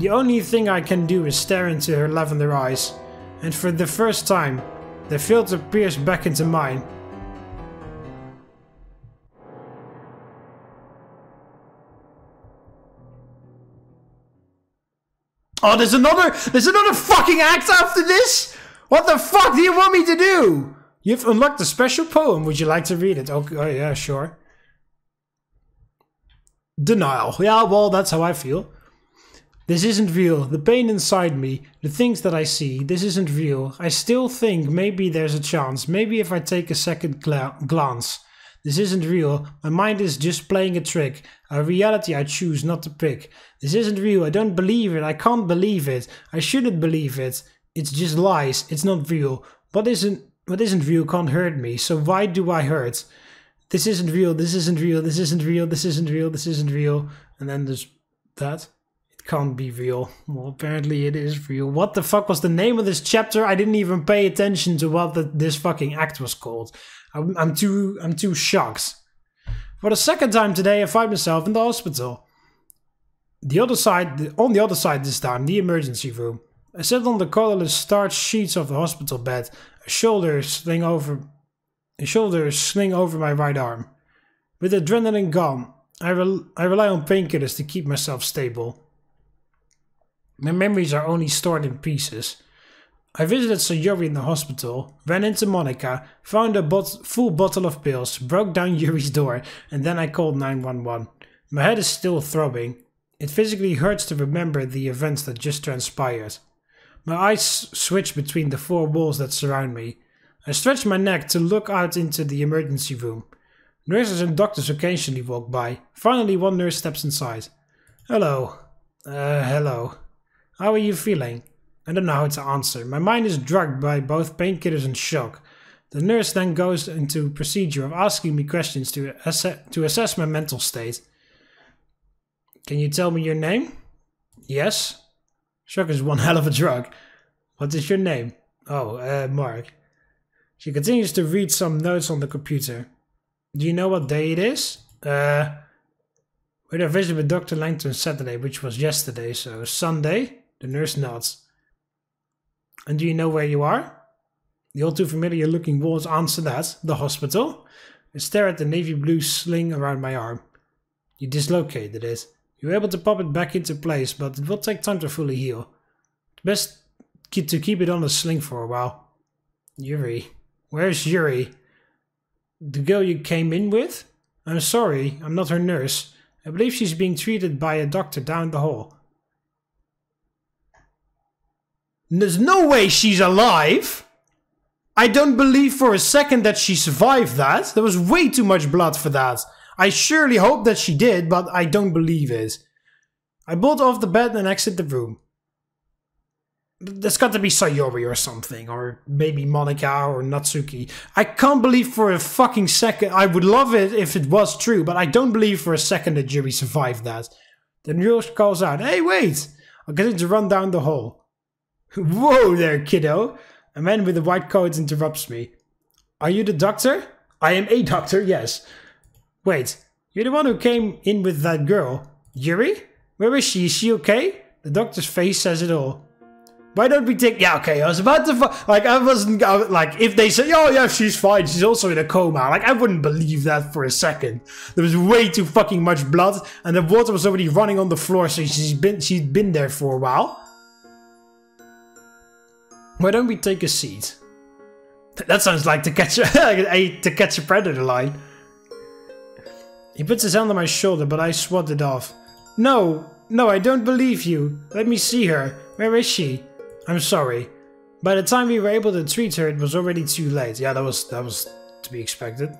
The only thing I can do is stare into her lavender eyes. And for the first time, the filter pierced back into mine. Oh, there's another fucking act after this? What the fuck do you want me to do? You've unlocked a special poem. Would you like to read it? Okay, oh yeah, sure. Denial. Yeah, well, that's how I feel. This isn't real. The pain inside me, the things that I see, this isn't real. I still think maybe there's a chance. Maybe if I take a second glance. This isn't real. My mind is just playing a trick. A reality I choose not to pick. This isn't real. I don't believe it. I can't believe it. I shouldn't believe it. It's just lies. It's not real. What isn't real can't hurt me. So why do I hurt? This isn't real. This isn't real. This isn't real. This isn't real. This isn't real. And then there's that. It can't be real. Well, apparently it is real. What the fuck was the name of this chapter? I didn't even pay attention to what this fucking act was called. I'm too shocked. For the second time today, I find myself in the hospital. On the other side this time, the emergency room. I sit on the colorless starched sheets of the hospital bed. A shoulder sling over my right arm. With adrenaline gone, I rely on painkillers to keep myself stable. My memories are only stored in pieces. I visited Yuri in the hospital, ran into Monica, found a full bottle of pills, broke down Yuri's door, and then I called 911. My head is still throbbing. It physically hurts to remember the events that just transpired. My eyes switch between the four walls that surround me. I stretch my neck to look out into the emergency room. Nurses and doctors occasionally walk by. Finally, one nurse steps inside. Hello. Hello. How are you feeling? I don't know how to answer. My mind is drugged by both painkillers and shock. The nurse then goes into a procedure of asking me questions to assess my mental state. Can you tell me your name? Yes. Shock is one hell of a drug. What is your name? Oh, Mark. She continues to read some notes on the computer. Do you know what day it is? We had a visit with Dr. Langton Saturday, which was yesterday, so Sunday? The nurse nods. And do you know where you are? The all too familiar looking walls answer that. The hospital. I stare at the navy blue sling around my arm. You dislocated it. You were able to pop it back into place, but it will take time to fully heal. Best to keep it on a sling for a while. Yuri. Where's Yuri? The girl you came in with? I'm sorry, I'm not her nurse. I believe she's being treated by a doctor down the hall. There's no way she's alive! I don't believe for a second that she survived that. There was way too much blood for that. I surely hope that she did, but I don't believe it. I bolt off the bed and exit the room. There's got to be Sayori or something, or maybe Monica or Natsuki. I can't believe for a fucking second. I would love it if it was true, but I don't believe for a second that Yuri survived that. The nurse calls out, "Hey, wait!" I'm getting to run down the hall. Whoa there, kiddo! A man with a white coat interrupts me. Are you the doctor? I am a doctor, yes. Wait, you're the one who came in with that girl. Yuri? Where is she? Is she okay? The doctor's face says it all. Why don't we take... Yeah, okay, I was about to... if they say, oh yeah, she's fine, she's also in a coma. I wouldn't believe that for a second. There was way too fucking much blood, and the water was already running on the floor, so she'd been there for a while. Why don't we take a seat? That sounds like to catch a predator line. He puts his hand on my shoulder, but I swat it off. No, I don't believe you. Let me see her. Where is she? I'm sorry. By the time we were able to treat her, it was already too late. Yeah, that was to be expected.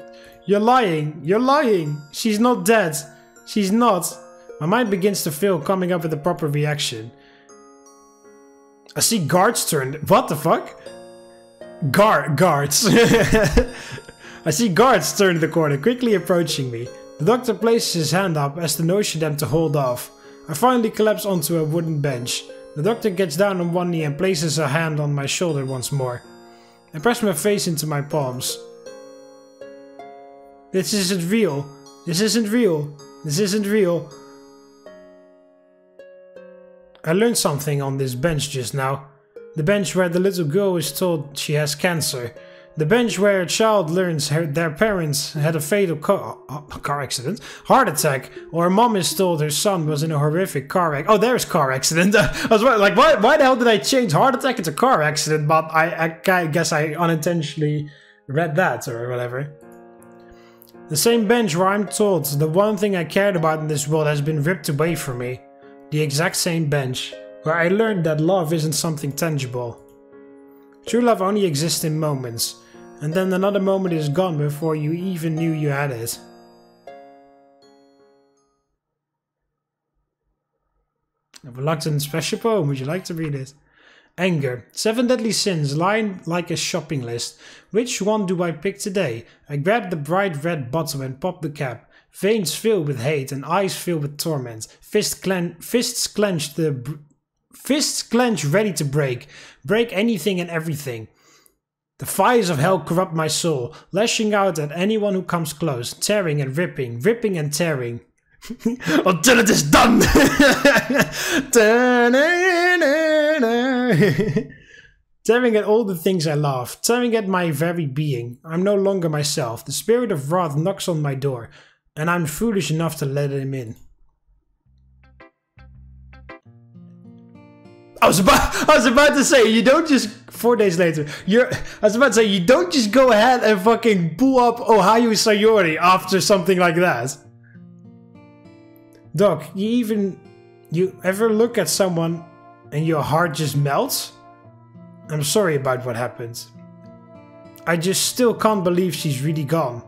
You're lying. She's not dead. She's not. My mind begins to fail, coming up with a proper reaction. I see guards turn. What the fuck? Guards. I see guards turn the corner, quickly approaching me. The doctor places his hand up as to motion them to hold off. I finally collapse onto a wooden bench. The doctor gets down on one knee and places a hand on my shoulder once more. I press my face into my palms. This isn't real. This isn't real. This isn't real. I learned something on this bench just now. The bench where the little girl is told she has cancer. The bench where a child learns their parents had a fatal car accident, heart attack, or a mom is told her son was in a horrific car accident. Oh, there's car accident. I was like, why the hell did I change heart attack into car accident? But I guess I unintentionally read that or whatever. The same bench where I'm told the one thing I cared about in this world has been ripped away from me. The exact same bench where I learned that love isn't something tangible. True love only exists in moments, and then another moment is gone before you even knew you had it. A reluctant special poem, would you like to read it? Anger. 7 deadly sins lying like a shopping list. Which one do I pick today? I grab the bright red bottle and pop the cap. Veins filled with hate and eyes filled with torment. Fists clenched ready to break. Break anything and everything. The fires of hell corrupt my soul, lashing out at anyone who comes close, tearing and ripping, ripping and tearing. Until it is done! Tearing at all the things I love, tearing at my very being. I'm no longer myself. The spirit of wrath knocks on my door, and I'm foolish enough to let him in. I was about to say, you don't just 4 days later. I was about to say, you don't just go ahead and fucking pull up Ohio Sayori after something like that. Doc, you ever look at someone and your heart just melts? I'm sorry about what happened. I just still can't believe she's really gone.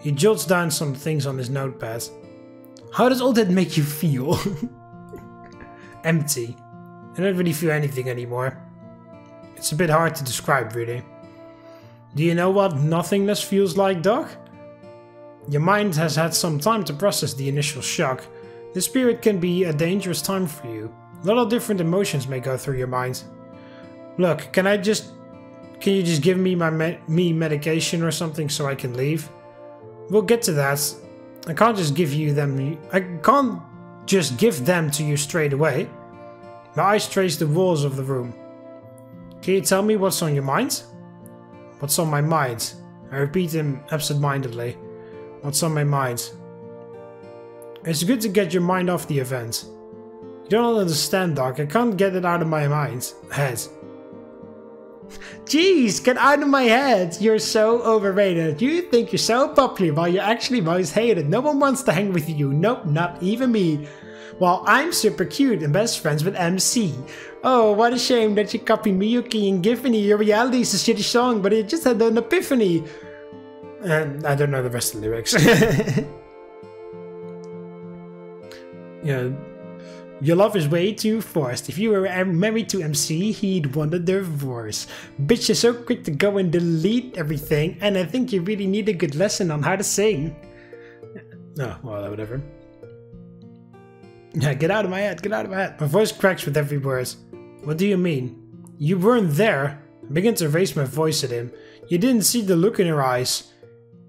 He jots down some things on his notepad. How does all that make you feel? Empty. I don't really feel anything anymore. It's a bit hard to describe, really. Do you know what nothingness feels like, Doc? Your mind has had some time to process the initial shock. This period can be a dangerous time for you. A lot of different emotions may go through your mind. Look, can you just give me my medication or something so I can leave? We'll get to that. I can't just give them to you straight away. My eyes trace the walls of the room. Can you tell me what's on your mind? What's on my mind? I repeat him absent-mindedly. What's on my mind? It's good to get your mind off the event. You don't understand, Doc. I can't get it out of my head. Jeez, get out of my head. You're so overrated. You think you're so popular while you're actually most hated. No one wants to hang with you. Nope, not even me. Well, I'm super cute and best friends with MC. Oh, what a shame that you copied Miyuki and Giffany. Your reality is a shitty song, but it just had an epiphany. And I don't know the rest of the lyrics. Yeah, your love is way too forced. If you were married to MC, he'd want a divorce. Bitch, you're so quick to go and delete everything, and I think you really need a good lesson on how to sing. Oh, well, whatever. Yeah, get out of my head, get out of my head. My voice cracks with every word. What do you mean? You weren't there. I begin to raise my voice at him. You didn't see the look in her eyes.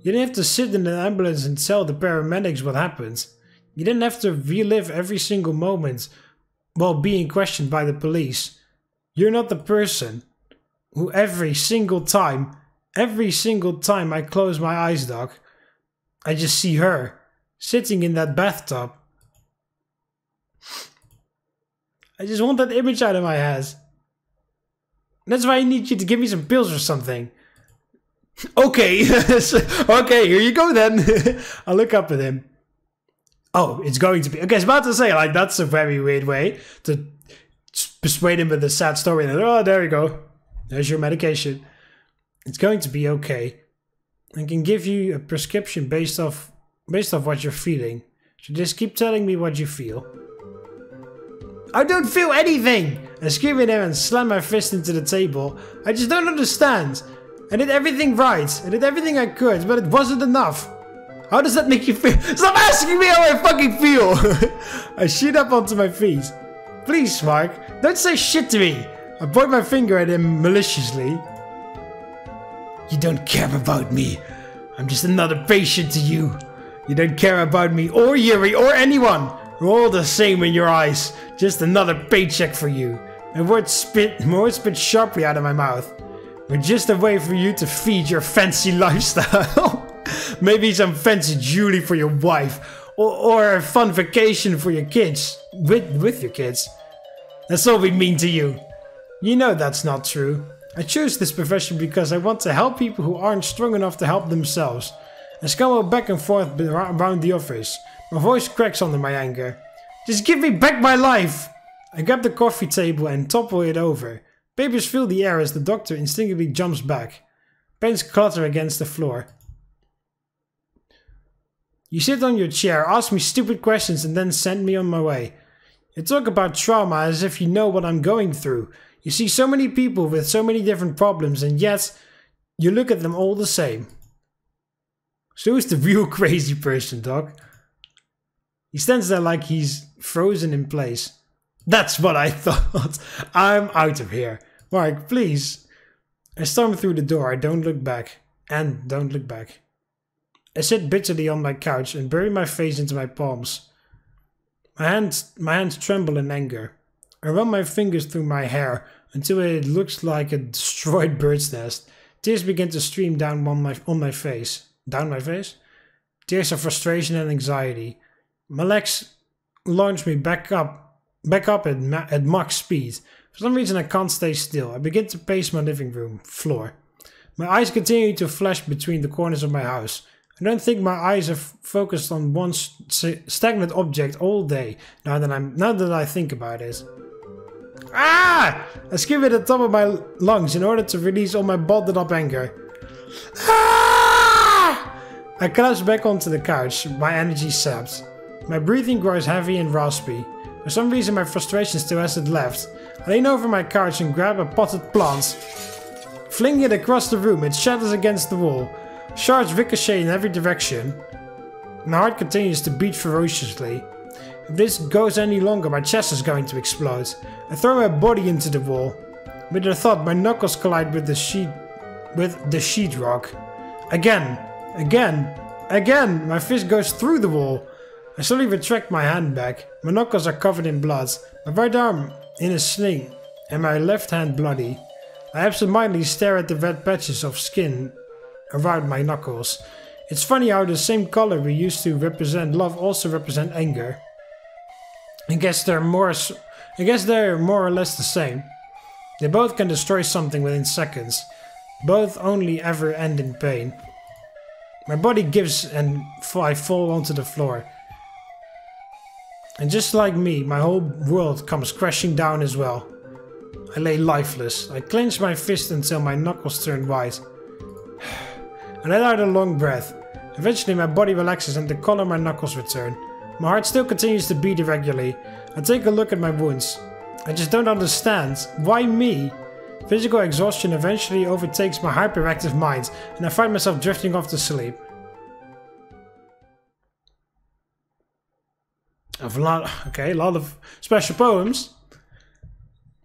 You didn't have to sit in an ambulance and tell the paramedics what happened. You didn't have to relive every single moment while being questioned by the police. You're not the person who every single time I close my eyes, Doc, I just see her sitting in that bathtub. I just want that image out of my head. That's why I need you to give me some pills or something. Okay, okay, here you go then. I'll look up at him. Oh, it's going to be... Okay, I was about to say, like, that's a very weird way to persuade him with a sad story. And, oh, there you go. There's your medication. It's going to be okay. I can give you a prescription based off what you're feeling. So just keep telling me what you feel. I don't feel anything! I scream at him and slam my fist into the table. I just don't understand. I did everything right. I did everything I could, but it wasn't enough. How does that make you feel? Stop asking me how I fucking feel! I shoot up onto my feet. Please, Mark, don't say shit to me. I point my finger at him maliciously. You don't care about me. I'm just another patient to you. You don't care about me or Yuri or anyone. We're all the same in your eyes. Just another paycheck for you. My words spit sharply out of my mouth. We're just a way for you to feed your fancy lifestyle. Maybe some fancy jewelry for your wife. Or a fun vacation for your kids. With your kids. That's all we mean to you. You know that's not true. I chose this profession because I want to help people who aren't strong enough to help themselves. I scuttle back and forth around the office. My voice cracks under my anger. Just give me back my life! I grab the coffee table and topple it over. Papers fill the air as the doctor instinctively jumps back. Pens clatter against the floor. You sit on your chair, ask me stupid questions and then send me on my way. You talk about trauma as if you know what I'm going through. You see so many people with so many different problems and yet you look at them all the same. So who's the real crazy person, Doc? He stands there like he's frozen in place. That's what I thought. I'm out of here. Mark, please. I storm through the door. I don't look back. And don't look back. I sit bitterly on my couch and bury my face into my palms. My hands tremble in anger. I run my fingers through my hair until it looks like a destroyed bird's nest. Tears begin to stream down on my face. Down my face? Tears of frustration and anxiety. My legs launch me back up at max speed. For some reason I can't stay still. I begin to pace my living room floor. My eyes continue to flash between the corners of my house. I don't think my eyes have focused on one stagnant object all day, now that I think about it. Ah! I scream at the top of my lungs in order to release all my bottled up anger. Ah! I collapse back onto the couch, my energy sapped. My breathing grows heavy and raspy. For some reason my frustration still hasn't left. I lean over my couch and grab a potted plant. Flinging it across the room, it shatters against the wall. Shards ricochet in every direction. My heart continues to beat ferociously. If this goes any longer, my chest is going to explode. I throw my body into the wall. With the thought, my knuckles collide with the sheetrock. Again! My fist goes through the wall. I slowly retract my hand back. My knuckles are covered in blood. My right arm in a sling, and my left hand bloody. I absentmindedly stare at the red patches of skin around my knuckles. It's funny how the same color we used to represent love also represent anger. I guess they're more or less the same. They both can destroy something within seconds. Both only ever end in pain. My body gives and I fall onto the floor. And just like me, my whole world comes crashing down as well. I lay lifeless. I clench my fist until my knuckles turn white. I let out a long breath. Eventually my body relaxes and the color of my knuckles return. My heart still continues to beat irregularly. I take a look at my wounds. I just don't understand. Why me? Physical exhaustion eventually overtakes my hyperactive mind and I find myself drifting off to sleep. A lot of special poems.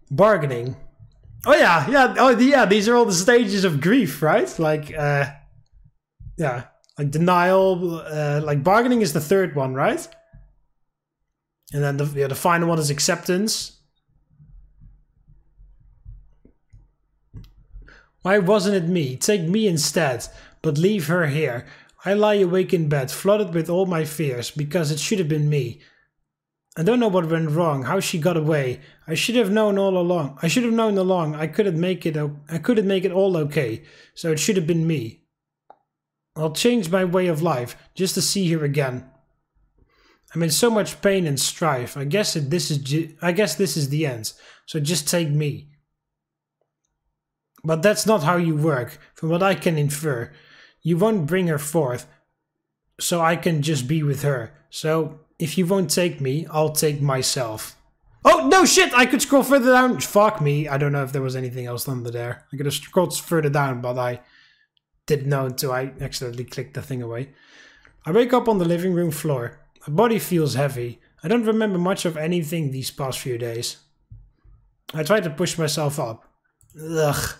Bargaining. Oh yeah, these are all the stages of grief, right? Like, like denial, like bargaining is the third one, right? And then the final one is acceptance. Why wasn't it me? Take me instead, but leave her here. I lie awake in bed, flooded with all my fears, because it should have been me. I don't know what went wrong, how she got away. I should have known all along. I couldn't make it all okay, so it should have been me. I'll change my way of life, just to see her again. I'm in so much pain and strife. I guess this is the end, so just take me. But that's not how you work, from what I can infer. You won't bring her forth, so I can just be with her. So, if you won't take me, I'll take myself. Oh, no shit! I could scroll further down. Fuck me. I don't know if there was anything else under there. I could have scrolled further down, but I didn't know until I accidentally clicked the thing away. I wake up on the living room floor. My body feels heavy. I don't remember much of anything these past few days. I try to push myself up. Ugh.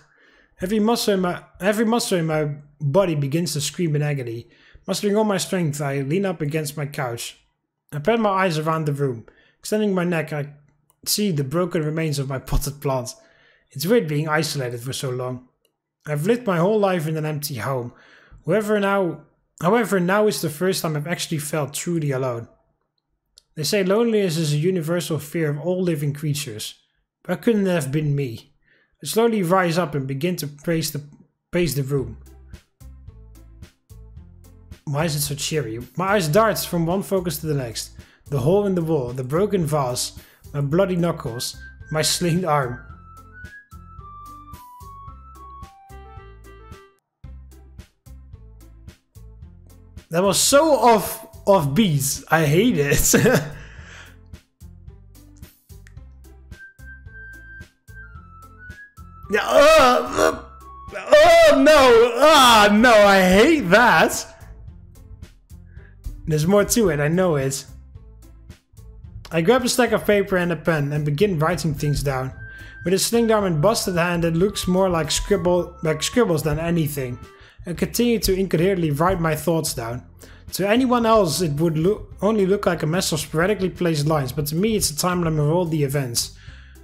Every muscle in my body begins to scream in agony. Mustering all my strength, I lean up against my couch. I pat my eyes around the room. Extending my neck, I see the broken remains of my potted plant. It's weird being isolated for so long. I've lived my whole life in an empty home. However, now is the first time I've actually felt truly alone. They say loneliness is a universal fear of all living creatures. But couldn't it have been me? I slowly rise up and begin to pace the room. Why is it so cheery? My eyes dart from one focus to the next. The hole in the wall, the broken vase, my bloody knuckles, my slinged arm. That was so off beat. I hate it. Yeah. Oh no! Ah no! I hate that. There's more to it. I know it. I grab a stack of paper and a pen and begin writing things down. With a slinged arm and busted hand, it looks more like scribbles than anything. I continue to incoherently write my thoughts down. To anyone else, it would only look like a mess of sporadically placed lines, but to me, it's a timeline of all the events.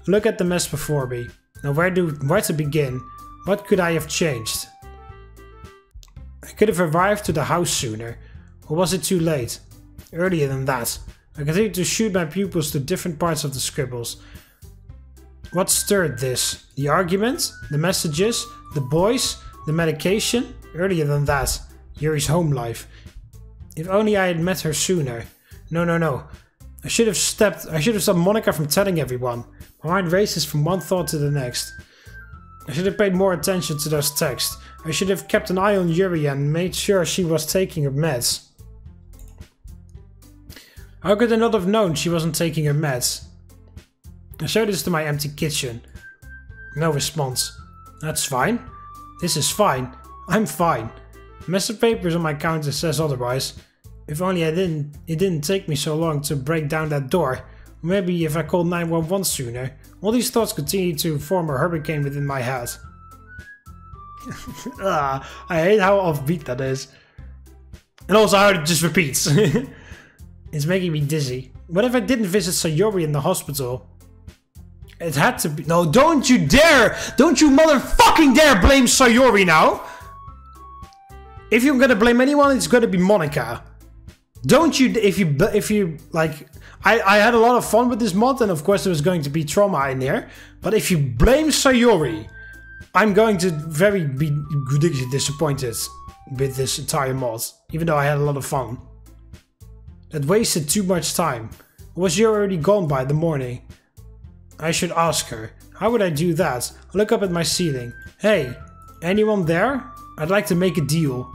Look at the mess before me. Now, where to begin? What could I have changed? I could have arrived to the house sooner. Or was it too late? Earlier than that. I continued to shoot my pupils to different parts of the scribbles. What stirred this? The argument? The messages? The boys? The medication? Earlier than that. Yuri's home life. If only I had met her sooner. No. I should have stopped Monica from telling everyone. My mind races from one thought to the next. I should have paid more attention to those texts. I should have kept an eye on Yuri and made sure she was taking her meds. How could I not have known she wasn't taking her meds? I showed this to my empty kitchen. No response. That's fine. This is fine. I'm fine. The mess of papers on my counter says otherwise. If only it didn't take me so long to break down that door. Maybe if I called 911 sooner. All these thoughts continue to form a hurricane within my head. I hate how offbeat that is. And also how it just repeats. It's making me dizzy. What if I didn't visit Sayori in the hospital? It had to be— No, don't you dare! Don't you motherfucking dare blame Sayori now! If you're gonna blame anyone, it's gonna be Monica. Don't you— if you like— I had a lot of fun with this mod, and of course there was going to be trauma in there. But if you blame Sayori, I'm going to be ridiculously disappointed with this entire mod. Even though I had a lot of fun. It wasted too much time. Was Yuri already gone by the morning? I should ask her. How would I do that? I look up at my ceiling. Hey, anyone there? I'd like to make a deal.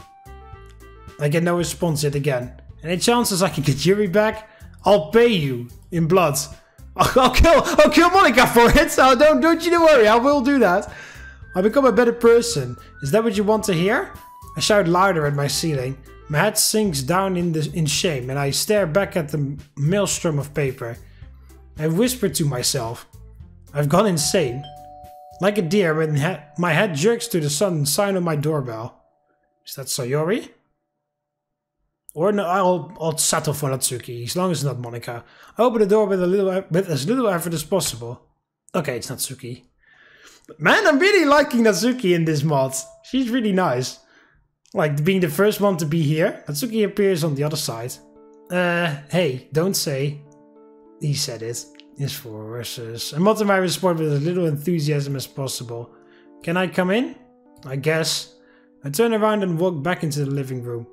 I get no response yet again. Any chances I can get Yuri back? I'll pay you in blood. I'll kill Monica for it. So don't you worry. I will do that. I'll become a better person. Is that what you want to hear? I shout louder at my ceiling. My head sinks down in shame, and I stare back at the maelstrom of paper. I whisper to myself. I've gone insane. Like a deer, my head jerks to the sudden sign of my doorbell. Is that Sayori? Or no, I'll settle for Natsuki, as long as it's not Monica. I open the door with as little effort as possible. Okay, it's Natsuki. But man, I'm really liking Natsuki in this mod. She's really nice. Like, being the first one to be here. Natsuki appears on the other side. Hey, don't say. He said it. His forces. I mod my response with as little enthusiasm as possible. Can I come in? I guess. I turn around and walk back into the living room.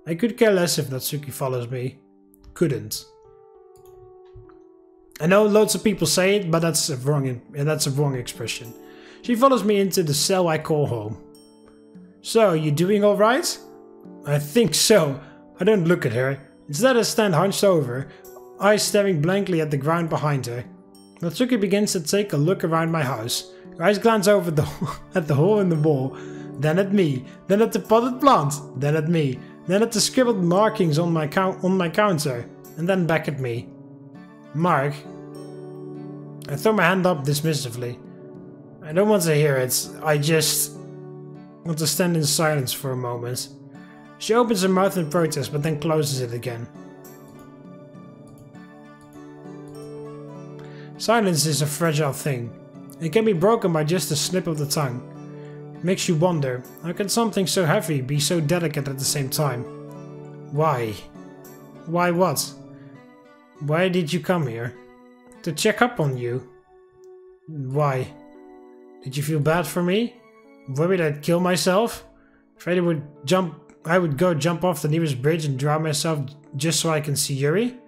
I could care less if Natsuki follows me. Couldn't. I know loads of people say it, but that's a wrong expression. She follows me into the cell I call home. So, you doing alright? I think so. I don't look at her. Instead I stand hunched over, eyes staring blankly at the ground behind her. Natsuki begins to take a look around my house. Her eyes glance over at the hole in the wall, then at me, then at the potted plant, then at me, then at the scribbled markings on my counter, and then back at me. Mark. I throw my hand up dismissively. I don't want to hear it, I just want to stand in silence for a moment. She opens her mouth in protest, but then closes it again. Silence is a fragile thing. It can be broken by just a slip of the tongue. It makes you wonder, how can something so heavy be so delicate at the same time? Why? Why what? Why did you come here? To check up on you. Why? Did you feel bad for me? Worried I'd kill myself? Afraid I would go jump off the nearest bridge and drown myself just so I can see Yuri?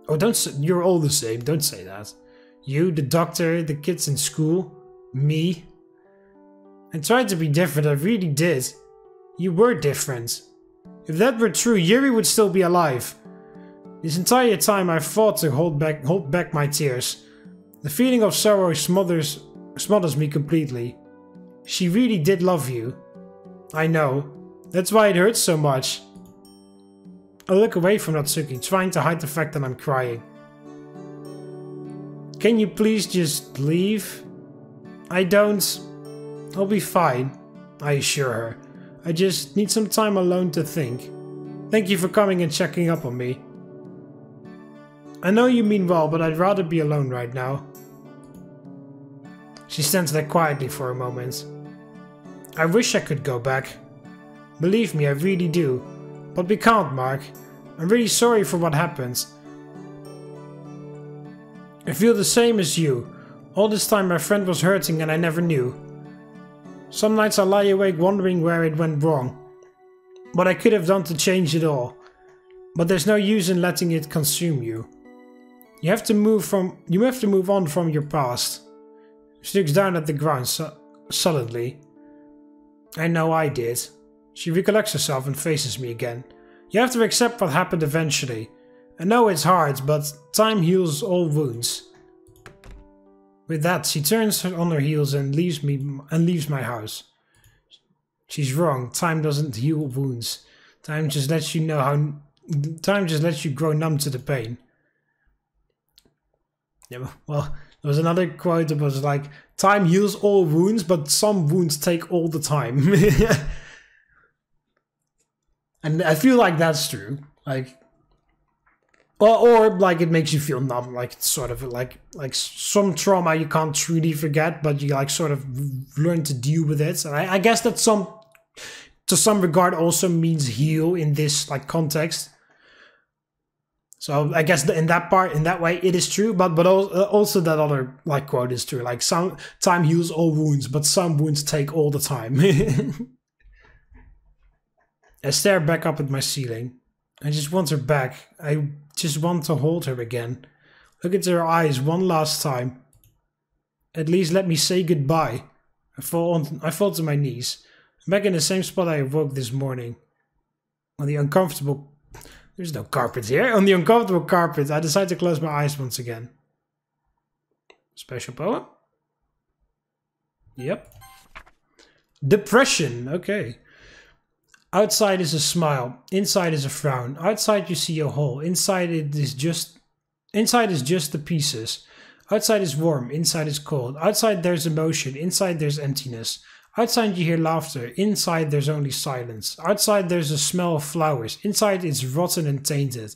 Oh, you're all the same, don't say that. You, the doctor, the kids in school, me. I tried to be different, I really did. You were different. If that were true, Yuri would still be alive. This entire time I fought to hold back my tears. The feeling of sorrow smothers me completely. She really did love you. I know. That's why it hurts so much. I look away from Natsuki, trying to hide the fact that I'm crying. Can you please just leave? I don't... I'll be fine, I assure her. I just need some time alone to think. Thank you for coming and checking up on me. I know you mean well, but I'd rather be alone right now. She stands there quietly for a moment. I wish I could go back. Believe me, I really do. But we can't, Mark. I'm really sorry for what happened. I feel the same as you. All this time my friend was hurting and I never knew. Some nights I lie awake wondering where it went wrong. What I could have done to change it all. But there's no use in letting it consume you. You have to move on from your past. She looks down at the ground sullenly. I know I did. She recollects herself and faces me again. You have to accept what happened eventually. I know it's hard, but time heals all wounds. With that, she turns on her heels and leaves my house. She's wrong. Time doesn't heal wounds. Time just lets you grow numb to the pain. Yeah, well, there was another quote that was like, time heals all wounds, but some wounds take all the time. And I feel like that's true. Like, or like it makes you feel numb. Like it's sort of like some trauma you can't truly forget, but you like sort of learn to deal with it. And I guess that to some regard also means heal in this like context. So I guess in that way, it is true. But also that other like quote is true. Like some time heals all wounds, but some wounds take all the time. I stare back up at my ceiling. I just want her back. I just want to hold her again. Look into her eyes one last time. At least let me say goodbye. I fall to my knees. I'm back in the same spot I awoke this morning. On the uncomfortable... There's no carpet here. On the uncomfortable carpet, I decide to close my eyes once again. Special poem? Yep. Depression. Okay. Outside is a smile. Inside is a frown. Outside you see a hole. Inside is just the pieces. Outside is warm. Inside is cold. Outside there's emotion. Inside there's emptiness. Outside you hear laughter. Inside there's only silence. Outside there's a smell of flowers. Inside it's rotten and tainted.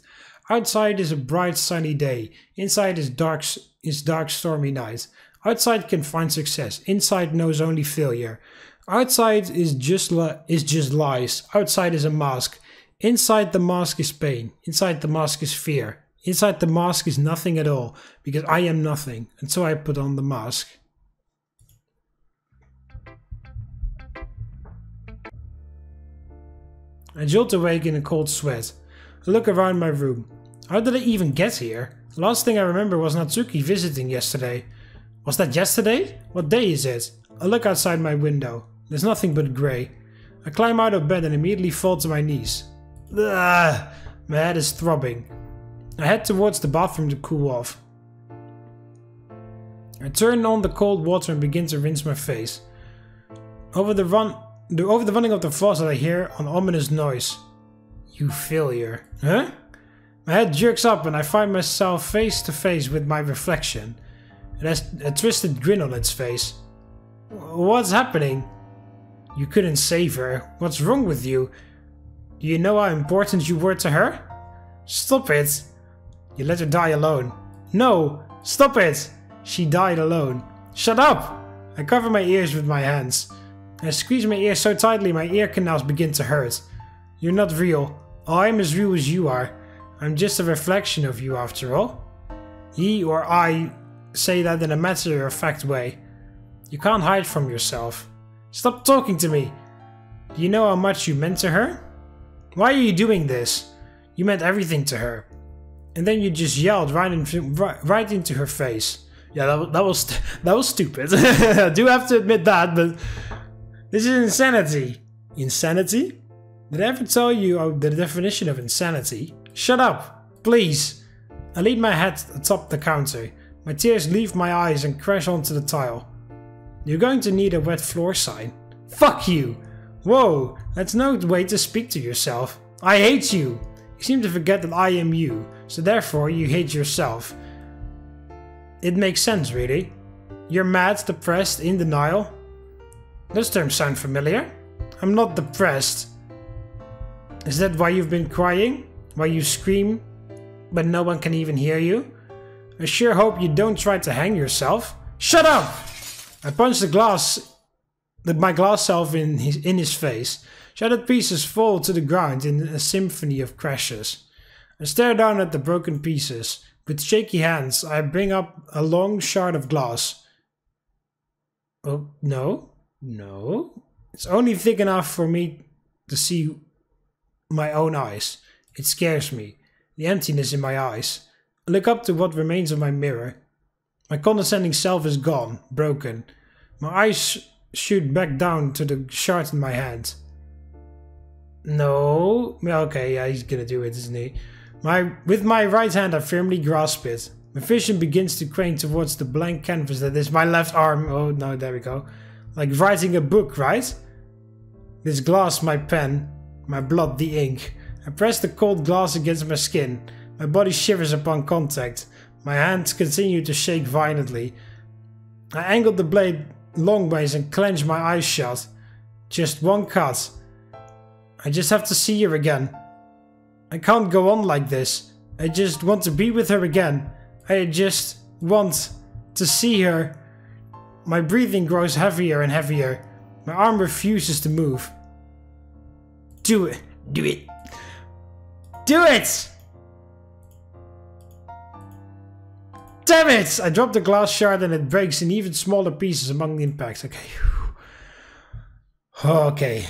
Outside is a bright sunny day. Inside is dark stormy night. Outside can find success. Inside knows only failure. Outside is just lies. Outside is a mask. Inside the mask is pain. Inside the mask is fear. Inside the mask is nothing at all, because I am nothing, and so I put on the mask. I jolt awake in a cold sweat. I look around my room. How did I even get here? The last thing I remember was Natsuki visiting yesterday. Was that yesterday? What day is it? I look outside my window. There's nothing but grey. I climb out of bed and immediately fall to my knees. Ugh, my head is throbbing. I head towards the bathroom to cool off. I turn on the cold water and begin to rinse my face. Over the running of the faucet I hear an ominous noise. You failure. Huh? My head jerks up and I find myself face to face with my reflection. It has a twisted grin on its face. What's happening? You couldn't save her. What's wrong with you? Do you know how important you were to her? Stop it. You let her die alone. No! Stop it! She died alone. Shut up! I cover my ears with my hands. I squeeze my ears so tightly my ear canals begin to hurt. You're not real. I'm as real as you are. I'm just a reflection of you after all. He or I say that in a matter-of-fact way. You can't hide from yourself. Stop talking to me. Do you know how much you meant to her? Why are you doing this? You meant everything to her. And then you just yelled right into her face. Yeah, that was stupid. I do have to admit that, but this is insanity. Insanity? Did I ever tell you the definition of insanity? Shut up, please. I lean my head atop the counter. My tears leave my eyes and crash onto the tile. You're going to need a wet floor sign. Fuck you! Whoa, that's no way to speak to yourself. I hate you! You seem to forget that I am you, so therefore you hate yourself. It makes sense, really. You're mad, depressed, in denial. Those terms sound familiar. I'm not depressed. Is that why you've been crying? Why you scream, but no one can even hear you? I sure hope you don't try to hang yourself. Shut up! I punched my glass self in his face. Shattered pieces fall to the ground in a symphony of crashes. I stare down at the broken pieces. With shaky hands, I bring up a long shard of glass. Oh, no. No. It's only thick enough for me to see my own eyes. It scares me. The emptiness in my eyes. I look up to what remains of my mirror. My condescending self is gone, broken. My eyes shoot back down to the shard in my hand. No. Okay, yeah, he's gonna do it, isn't he? With my right hand I firmly grasp it. My vision begins to crane towards the blank canvas that is my left arm. Oh no, there we go. Like writing a book, right? This glass, my pen. My blood, the ink. I press the cold glass against my skin. My body shivers upon contact. My hands continue to shake violently. I angled the blade long ways and clenched my eyes shut. Just one cut. I just have to see her again. I can't go on like this. I just want to be with her again. I just want to see her. My breathing grows heavier and heavier. My arm refuses to move. Do it. Do it. Do it! Damn it! I drop the glass shard and it breaks in even smaller pieces among the impacts. Okay. Okay.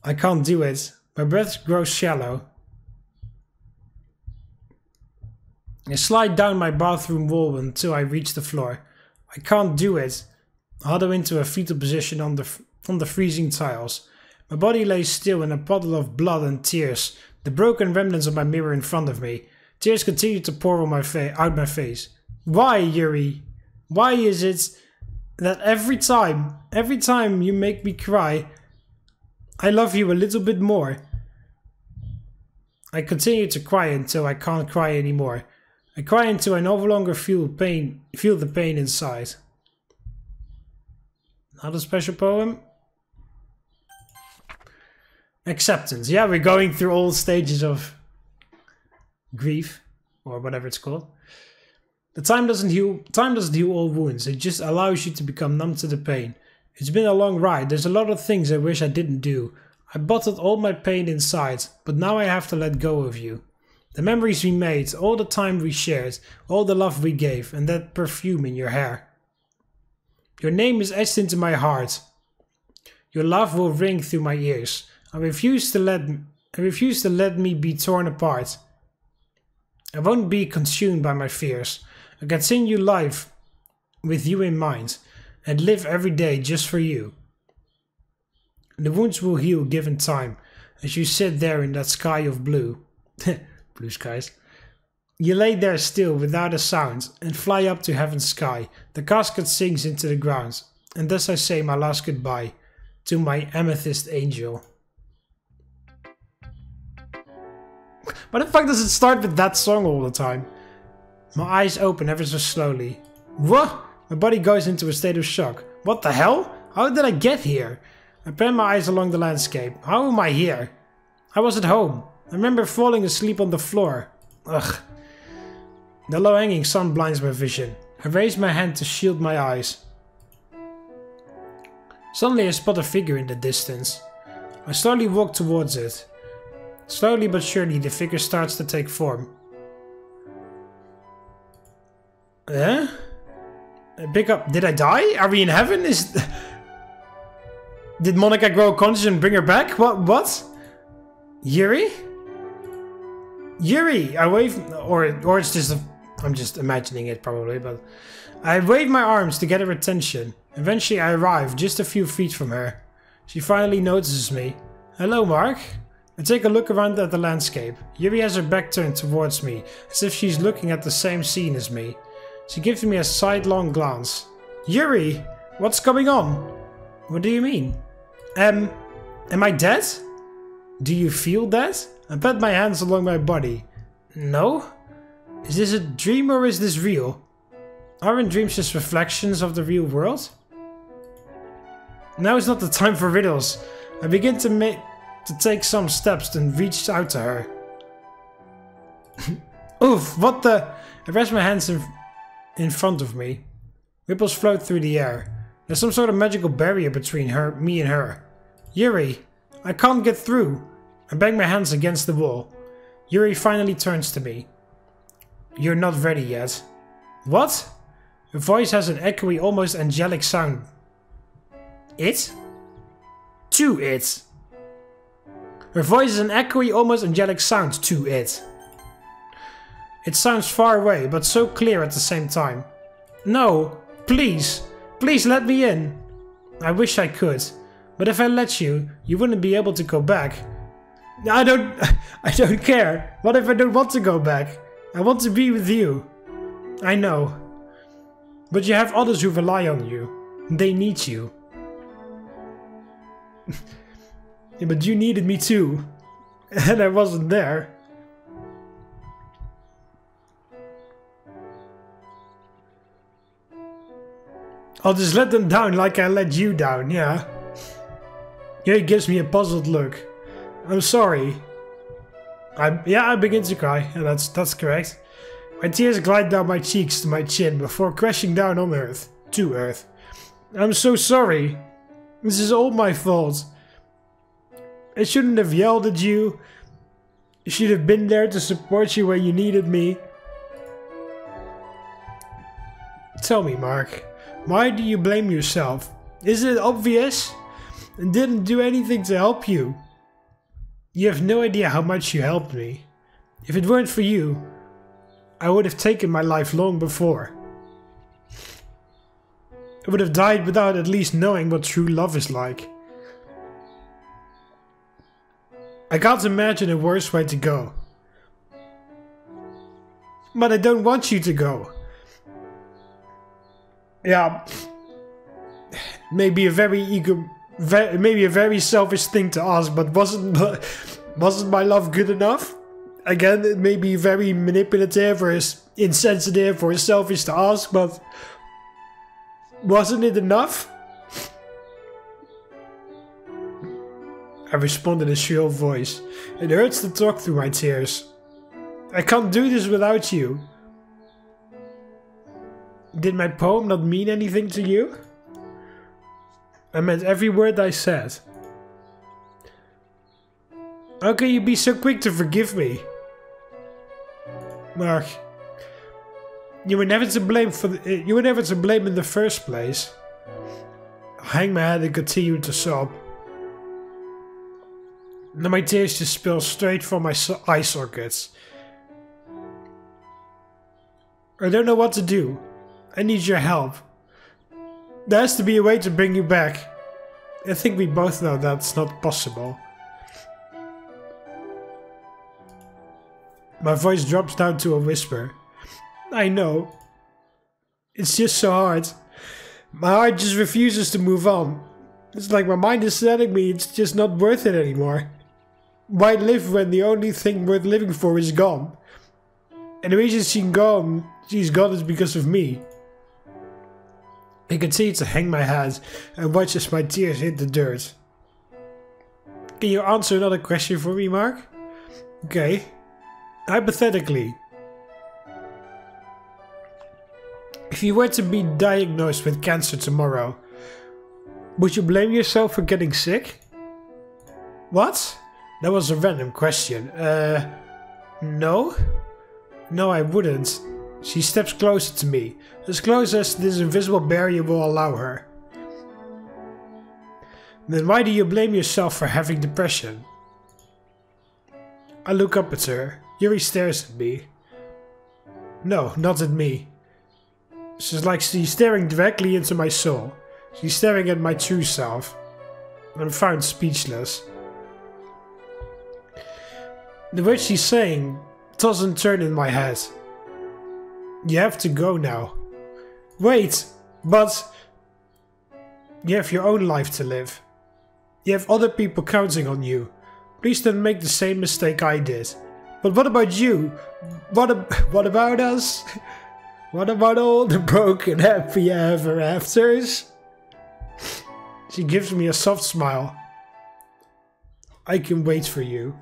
I can't do it. My breath grows shallow. I slide down my bathroom wall until I reach the floor. I can't do it. I huddle into a fetal position on the freezing tiles. My body lays still in a puddle of blood and tears, the broken remnants of my mirror in front of me. Tears continue to pour on out my face. Why, Yuri? Why is it that every time you make me cry, I love you a little bit more? I continue to cry until I can't cry anymore. I cry until I no longer feel the pain inside. Another special poem. Acceptance. Yeah, we're going through all stages of grief, or whatever it's called. The time doesn't heal all wounds. It just allows you to become numb to the pain. It's been a long ride. There's a lot of things I wish I didn't do. I bottled all my pain inside, but now I have to let go of you. The memories we made, all the time we shared, all the love we gave, and that perfume in your hair. Your name is etched into my heart. Your love will ring through my ears. I refuse to let me be torn apart. I won't be consumed by my fears. I continue life with you in mind and live every day just for you. The wounds will heal given time as you sit there in that sky of blue. Blue skies. You lay there still without a sound and fly up to heaven's sky. The casket sinks into the ground, and thus I say my last goodbye to my amethyst angel. Why the fuck does it start with that song all the time? My eyes open ever so slowly. What? My body goes into a state of shock. What the hell? How did I get here? I pan my eyes along the landscape. How am I here? I was at home. I remember falling asleep on the floor. Ugh. The low-hanging sun blinds my vision. I raise my hand to shield my eyes. Suddenly I spot a figure in the distance. I slowly walk towards it. Slowly but surely the figure starts to take form. Eh? Pick up. Did I die? Are we in heaven? Did Monica grow conscious and bring her back? What? Yuri? Yuri! I wave, or it's just I'm just imagining it probably, but I wave my arms to get her attention. Eventually I arrive just a few feet from her. She finally notices me. Hello, Mark. I take a look around at the landscape. Yuri has her back turned towards me, as if she's looking at the same scene as me. She gives me a sidelong glance. Yuri! What's going on? What do you mean? Am I dead? Do you feel dead? I pat my hands along my body. No? Is this a dream or is this real? Aren't dreams just reflections of the real world? Now is not the time for riddles. I begin to take some steps and reach out to her. Oof, what the... I rest my hands in front of me. Ripples float through the air. There's some sort of magical barrier between me and her. Yuri, I can't get through. I bang my hands against the wall. Yuri finally turns to me. You're not ready yet. What? Her voice has an echoey, almost angelic sound. It? To it. Her voice is an echoey, almost angelic sound to it. It sounds far away, but so clear at the same time. No, please, please let me in. I wish I could, but if I let you, you wouldn't be able to go back. I don't care. What if I don't want to go back? I want to be with you. I know. But you have others who rely on you. They need you. Yeah, but you needed me too. And I wasn't there. I'll just let them down like I let you down, yeah. Yuri gives me a puzzled look. I'm sorry. I begin to cry. Yeah, that's correct. My tears glide down my cheeks to my chin before crashing down on Earth. To Earth. I'm so sorry. This is all my fault. I shouldn't have yelled at you. I should have been there to support you when you needed me. Tell me, Mark. Why do you blame yourself? Isn't it obvious? I didn't do anything to help you. You have no idea how much you helped me. If it weren't for you, I would have taken my life long before. I would have died without at least knowing what true love is like. I can't imagine a worse way to go. But I don't want you to go. Yeah, maybe a very selfish thing to ask, but wasn't my love good enough? Again, it may be very manipulative or insensitive or selfish to ask, but wasn't it enough? I respond in a shrill voice. It hurts to talk through my tears. I can't do this without you. Did my poem not mean anything to you? I meant every word I said. How can you be so quick to forgive me? Mark, you were never to blame in the first place. I hang my head and continue to sob. Now my tears just spill straight from my eye sockets. I don't know what to do. I need your help. There has to be a way to bring you back. I think we both know that's not possible. My voice drops down to a whisper. I know. It's just so hard. My heart just refuses to move on. It's like my mind is telling me it's just not worth it anymore. Why live when the only thing worth living for is gone? And the reason she's gone is because of me. I continue to hang my head and watch as my tears hit the dirt. Can you answer another question for me, Mark? Okay. Hypothetically, If you were to be diagnosed with cancer tomorrow, would you blame yourself for getting sick? What? That was a random question. No? No, I wouldn't. She steps closer to me, as close as this invisible barrier will allow her. Then why do you blame yourself for having depression? I look up at her. Yuri stares at me. No, not at me. She's like she's staring directly into my soul. She's staring at my true self. I'm found speechless. The words she's saying doesn't turn in my head. You have to go now. Wait, but you have your own life to live. You have other people counting on you. Please don't make the same mistake I did. But what about you? What about us? What about all the broken happy ever afters? She gives me a soft smile. I can wait for you.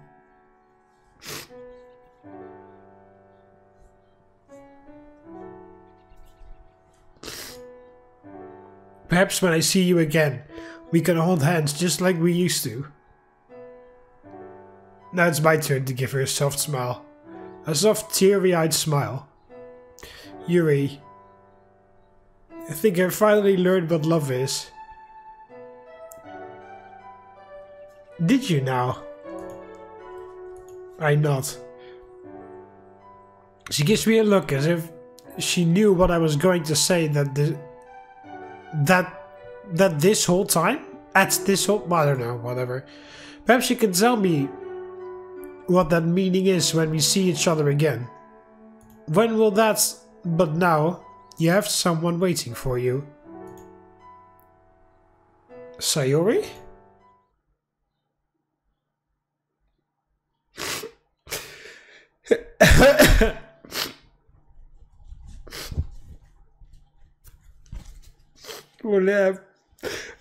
Perhaps when I see you again, we can hold hands just like we used to. Now it's my turn to give her a soft smile. A soft, teary-eyed smile. Yuri, I think I finally learned what love is. Did you now? I nod. She gives me a look as if she knew what I was going to say that this whole time? At this whole... I don't know, whatever. Perhaps you can tell me what that meaning is when we see each other again. When will that... But now, you have someone waiting for you. Sayori?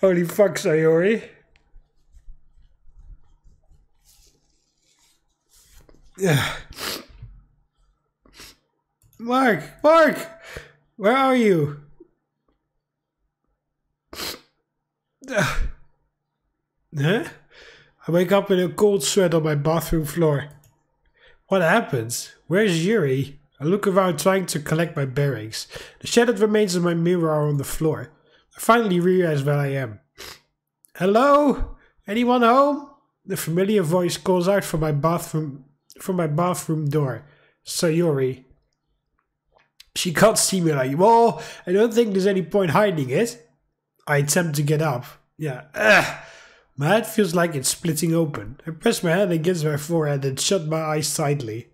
Holy fuck, Sayori. Yeah. Mark! Where are you? Huh? I wake up in a cold sweat on my bathroom floor. What happens? Where's Yuri? I look around trying to collect my bearings. The shattered remains of my mirror are on the floor. I finally realize where I am. Hello? Anyone home? The familiar voice calls out from my bathroom door. Sayori. She can't see me like, well, I don't think there's any point hiding it. I attempt to get up. Yeah. My head feels like it's splitting open. I press my hand against my forehead and shut my eyes tightly.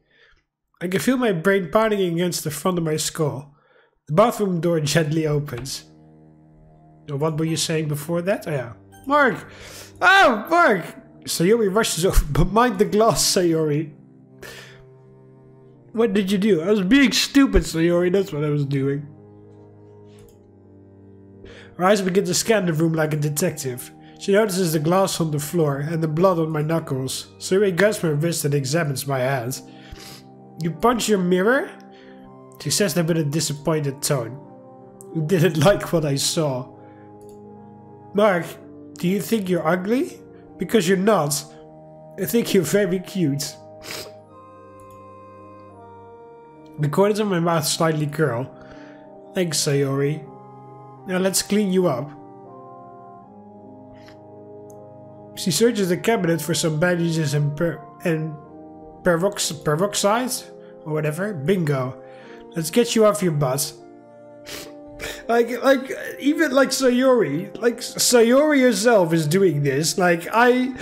I can feel my brain pounding against the front of my skull. The bathroom door gently opens. What were you saying before that? Oh yeah. Mark! Oh, Mark! Sayori rushes over, but mind the glass, Sayori. What did you do? I was being stupid, Sayori. That's what I was doing. Her eyes begin to scan the room like a detective. She notices the glass on the floor and the blood on my knuckles. Sayori grabs my wrist and examines my hands. You punched your mirror? She says that with a disappointed tone. You didn't like what I saw. Mark, do you think you're ugly? Because you're not. I think you're very cute. The corners of my mouth slightly curl. Thanks, Sayori. Now let's clean you up. She searches the cabinet for some bandages and peroxide or whatever. Bingo. Let's get you off your butt. Even Sayori, Sayori herself is doing this. I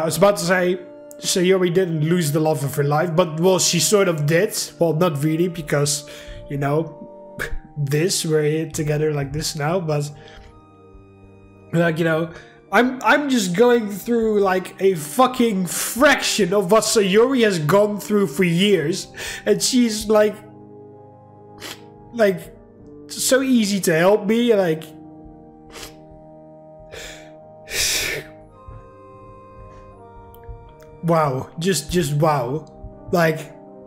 was about to say Sayori didn't lose the love of her life, but well, she sort of did. Well, not really, because you know, we're here together like this now, but I'm just going through like a fucking fraction of what Sayori has gone through for years, and she's like so easy to help me, wow, just wow.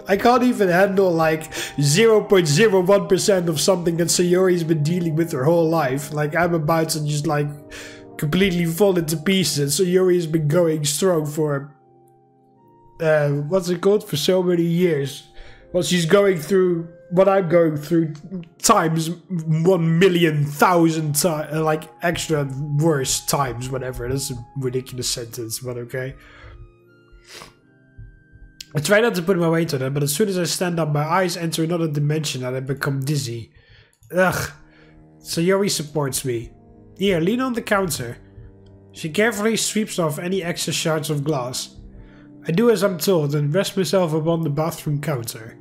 I can't even handle like 0.01% of something that Sayori's been dealing with her whole life. Like, I'm about to just like completely fall into pieces. Sayori's been going strong for what's it called, for so many years. Well, she's going through what I'm going through times 1,000,000 times, like extra worse times, whatever. That's a ridiculous sentence, but okay. I try not to put my weight on it, but as soon as I stand up, my eyes enter another dimension and I become dizzy. Ugh. Sayori supports me. Here, lean on the counter. She carefully sweeps off any excess shards of glass. I do as I'm told and rest myself upon the bathroom counter.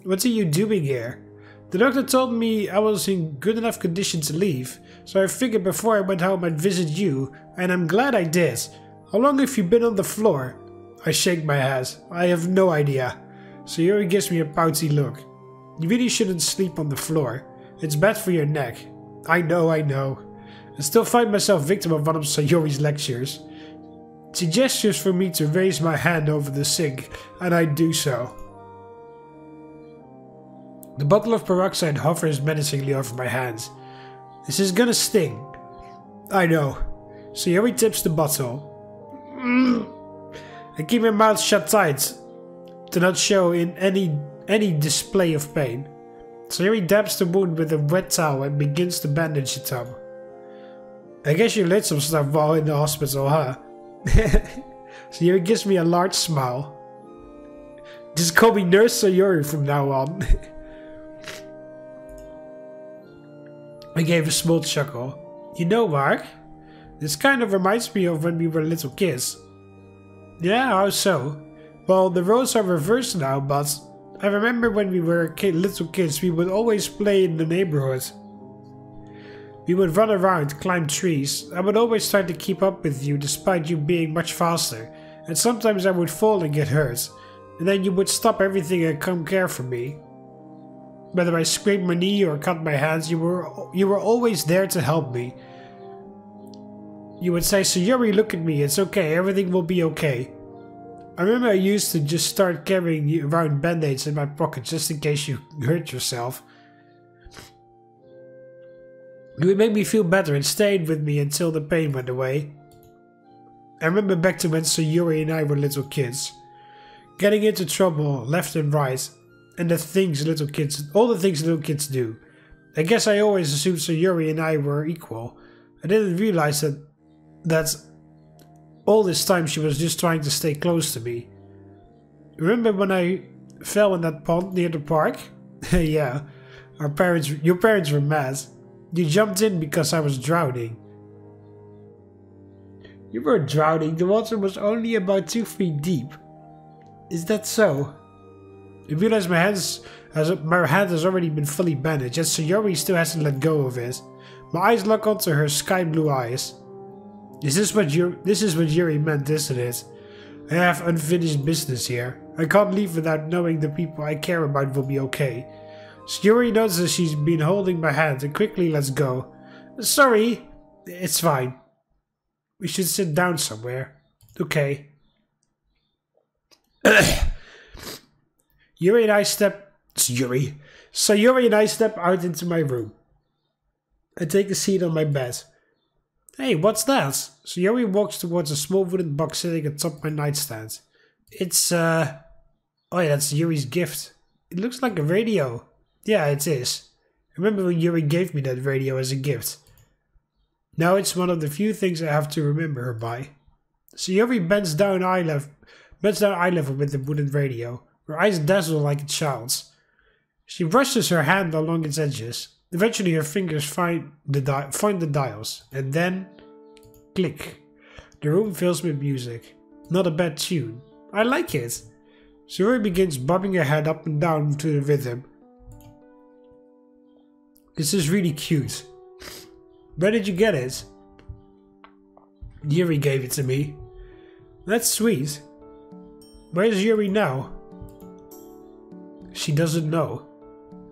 What are you doing here? The doctor told me I was in good enough condition to leave, so I figured before I went home I'd visit you, and I'm glad I did. How long have you been on the floor? I shake my head. I have no idea. Sayori gives me a pouty look. You really shouldn't sleep on the floor. It's bad for your neck. I know. I still find myself victim of one of Sayori's lectures. She gestures for me to raise my hand over the sink, and I do so. The bottle of peroxide hovers menacingly over my hands. This is gonna sting. I know. Sayori tips the bottle. I keep my mouth shut tight to not show in any display of pain. Sayori dabs the wound with a wet towel and begins to bandage it up. I guess you learned some stuff while in the hospital, huh? Sayori gives me a large smile. Just call me Nurse Sayori from now on. I gave a small chuckle. You know, Mark, this kind of reminds me of when we were little kids. Yeah, how so? Well, the roles are reversed now, but I remember when we were little kids, we would always play in the neighborhood. We would run around, climb trees. I would always try to keep up with you despite you being much faster, and sometimes I would fall and get hurt, and then you would stop everything and come care for me. Whether I scraped my knee or cut my hands, you were always there to help me. You would say, Sayori, look at me, it's okay, everything will be okay. I remember I used to just start carrying around band-aids in my pocket just in case you hurt yourself. You would make me feel better and stayed with me until the pain went away. I remember back to when Sayori and I were little kids. Getting into trouble left and right. And all the things little kids do. I guess I always assumed Sayori and I were equal. I didn't realize that all this time she was just trying to stay close to me. Remember when I fell in that pond near the park? Yeah, your parents were mad. You jumped in because I was drowning. You were drowning, the water was only about 2 feet deep. Is that so? I realize my hand has already been fully bandaged, yet Sayori still hasn't let go of it. My eyes lock onto her sky blue eyes. This is what Yuri meant, isn't it? I have unfinished business here. I can't leave without knowing the people I care about will be okay. Yuri notices she's been holding my hand and quickly lets go. Sorry, it's fine. We should sit down somewhere. Okay. Sayori and I step out into my room. I take a seat on my bed. Hey, what's that? Sayori walks towards a small wooden box sitting atop my nightstand. It's, oh yeah, that's Yuri's gift. It looks like a radio. Yeah, it is. I remember when Yuri gave me that radio as a gift. Now it's one of the few things I have to remember her by. Sayori bends down eye level with the wooden radio. Her eyes dazzle like a child's. She brushes her hand along its edges. Eventually her fingers find the dials. And then... click. The room fills with music. Not a bad tune. I like it. Sayori begins bobbing her head up and down to the rhythm. This is really cute. Where did you get it? Yuri gave it to me. That's sweet. Where's Yuri now? She doesn't know.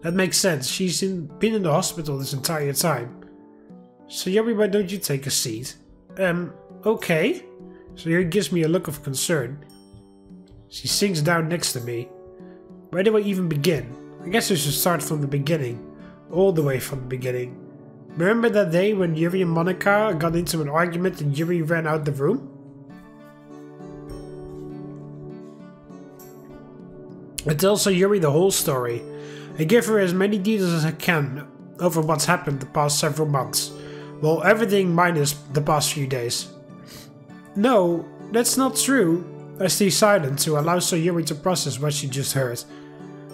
That makes sense. She's been in the hospital this entire time. So Yuri, why don't you take a seat? Okay. So Yuri gives me a look of concern. She sinks down next to me. Where do I even begin? I guess I should start from the beginning. All the way from the beginning. Remember that day when Yuri and Monica got into an argument and Yuri ran out the room? I tell Sayuri the whole story. I give her as many details as I can over what's happened the past several months. Well, everything minus the past few days. No, that's not true. I stay silent to allow Sayuri to process what she just heard.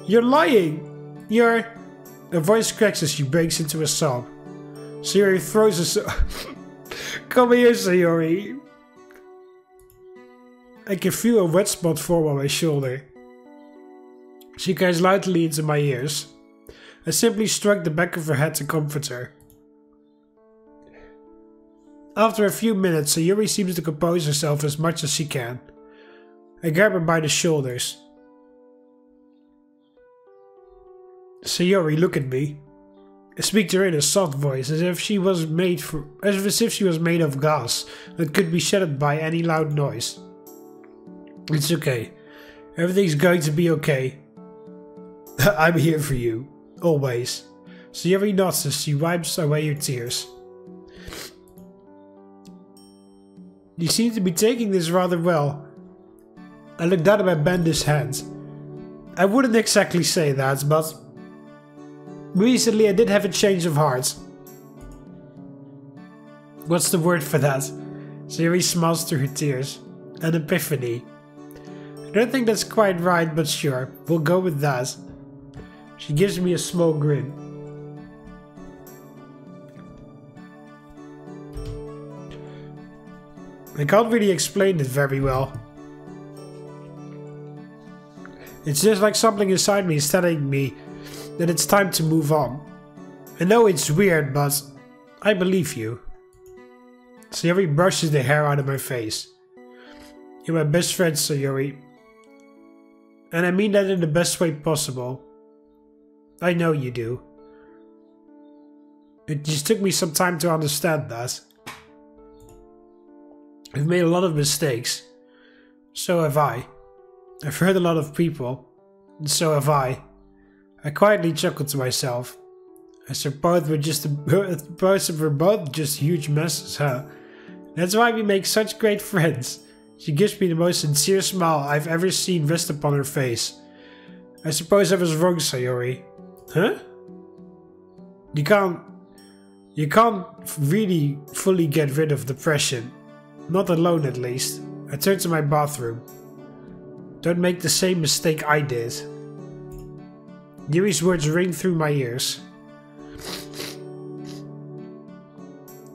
You're lying! You're... Her voice cracks as she breaks into a sob. Sayuri throws a Come here, Sayuri. I can feel a wet spot form on my shoulder. She cries loudly into my ears. I simply struck the back of her head to comfort her. After a few minutes, Sayuri seems to compose herself as much as she can. I grab her by the shoulders. Sayuri, look at me. I speak to her in a soft voice, as if she was made of glass that could be shattered by any loud noise. It's okay. Everything's going to be okay. I'm here for you. Always. Sayuri nods as she wipes away her tears. You seem to be taking this rather well. I look down at my bandaged hand. I wouldn't exactly say that, but recently I did have a change of heart. What's the word for that? Sayuri smiles through her tears. An epiphany. I don't think that's quite right, but sure, we'll go with that. She gives me a small grin. I can't really explain it very well. It's just like something inside me is telling me that it's time to move on. I know it's weird, but I believe you. Sayuri brushes the hair out of my face. You're my best friend, Sayuri. And I mean that in the best way possible. I know you do. It just took me some time to understand that. I've made a lot of mistakes. So have I. I've hurt a lot of people. And so have I. I quietly chuckled to myself. I suppose we're both just huge messes, huh? That's why we make such great friends. She gives me the most sincere smile I've ever seen rest upon her face. I suppose I was wrong, Sayuri. Huh? You can't really fully get rid of depression. Not alone, at least. I turn to my bathroom. Don't make the same mistake I did. Yuri's words ring through my ears.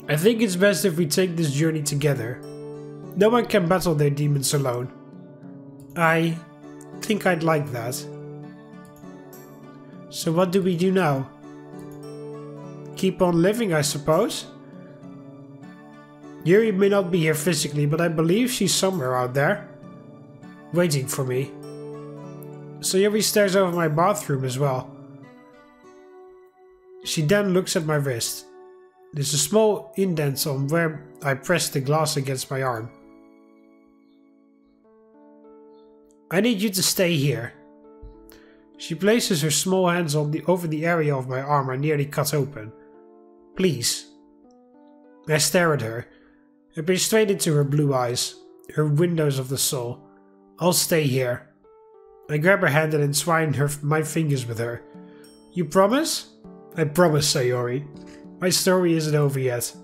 I think it's best if we take this journey together. No one can battle their demons alone. I think I'd like that. So what do we do now? Keep on living, I suppose? Yuri may not be here physically, but I believe she's somewhere out there. Waiting for me. So Yuri stares over my bathroom as well. She then looks at my wrist. There's a small indent on where I pressed the glass against my arm. I need you to stay here. She places her small hands over the area of my arm I nearly cut open. Please. I stare at her. I peer straight into her blue eyes, her windows of the soul. I'll stay here. I grab her hand and entwine my fingers with her. You promise? I promise, Sayuri. My story isn't over yet.